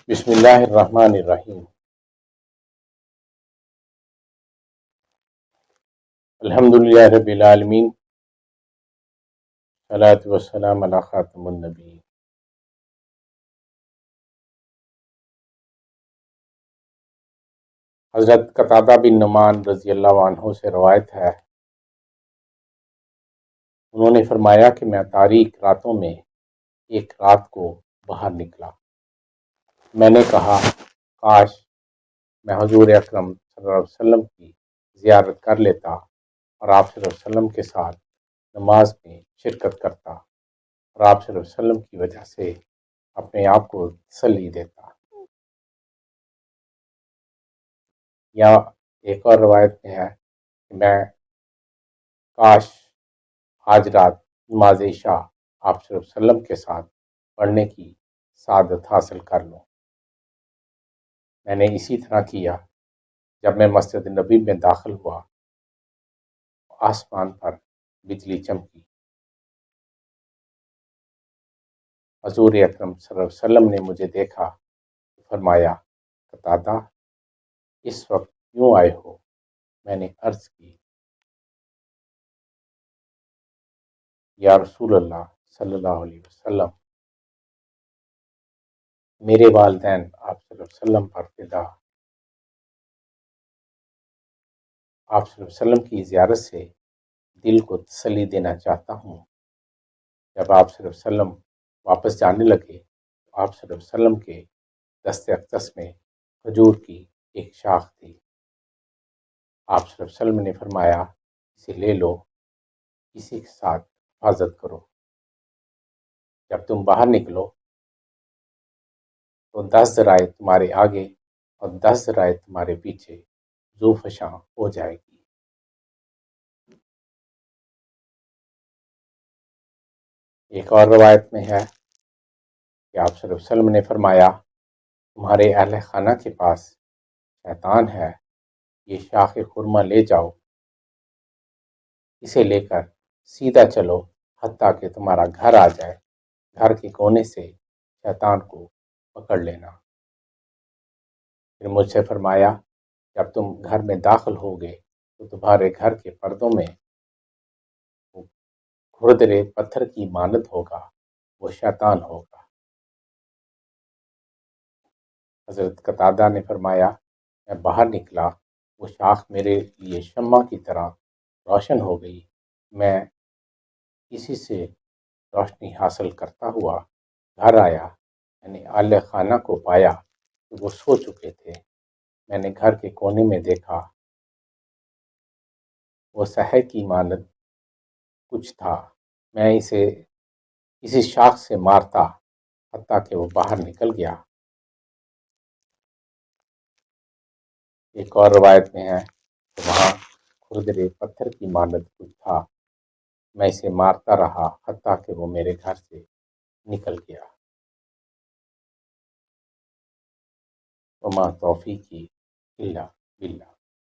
بسم اللہ الرحمن الرحیم۔ الحمدللہ رب العالمین، صلاۃ والسلام علی خاتم النبی۔ حضرت قتادہ بن نعمان رضی اللہ عنہ سے روایت ہے، انہوں نے فرمایا کہ میں تاریک راتوں میں ایک رات کو باہر نکلا۔ میں نے کہا کاش میں حضور اکرم صلی اللہ علیہ وسلم کی زیارت کر لیتا اور آپ صلی اللہ علیہ وسلم کے ساتھ نماز میں شرکت کرتا اور آپ صلی اللہ علیہ وسلم کی وجہ سے اپنے آپ کو تسلی دیتا۔ یا ایک اور روایت میں ہے کہ میں کاش آج رات نماز عشاء آپ صلی اللہ علیہ وسلم کے ساتھ پڑھنے کی سعادت حاصل کر لوں۔ میں نے اسی طرح کیا۔ جب میں مسجد نبی میں داخل ہوا، آسمان پر بجلی چمکی۔ حضور اکرم صلی اللہ علیہ وسلم نے مجھے دیکھا، فرمایا قتادہ اس وقت کیوں آئے ہو؟ میں نے عرض کی یا رسول اللہ صلی اللہ علیہ وسلم، میرے والدین آپ صلی اللہ علیہ وسلم پر فدا۔ آپ صلی اللہ علیہ وسلم کی زیارت سے دل کو تسلی دینا چاہتا ہوں۔ جب آپ صلی اللہ علیہ وسلم واپس جانے لگے تو آپ صلی اللہ علیہ وسلم کے دست اقدس میں کھجور کی ایک شاخ تھی۔ آپ صلی اللہ علیہ وسلم نے فرمایا اسے لے لو، اسی کے ساتھ حفاظت کرو۔ جب تم باہر نکلو تو 10 ذرائع تمہارے آگے اور 10 ذرائع تمہارے پیچھے ذو فشاں ہو جائے گی۔ ایک اور روایت میں ہے کہ آپ صلی اللہ علیہ وسلم نے فرمایا تمہارے اہل خانہ کے پاس شیطان ہے، یہ شاخ خرما لے جاؤ، اسے لے کر سیدھا چلو حتیٰ کہ تمہارا گھر آ جائے، گھر کے کونے سے شیطان کو پکڑ لینا۔ پھر مجھ سے فرمایا جب تم گھر میں داخل ہوگے تو تمہارے گھر کے پردوں میں کھردرے پتھر کی مانند ہوگا، وہ شیطان ہوگا۔ حضرت قتادہ نے فرمایا میں باہر نکلا، وہ شاخ میرے لیے شمع کی طرح روشن ہو گئی۔ میں اسی سے روشنی حاصل کرتا ہوا گھر آیا۔ میں نے اہل خانہ کو پایا کہ وہ سو چکے تھے۔ میں نے گھر کے کونے میں دیکھا، وہ سحر کی مانند کچھ تھا۔ میں اسے کسی شاخ سے مارتا حتیٰ کہ وہ باہر نکل گیا۔ ایک اور روایت میں ہے کہ وہاں کھردرے پتھر کی مانند کچھ تھا، میں اسے مارتا رہا حتیٰ کہ وہ میرے گھر سے نکل گیا۔ وما توفیقی الا باللہ۔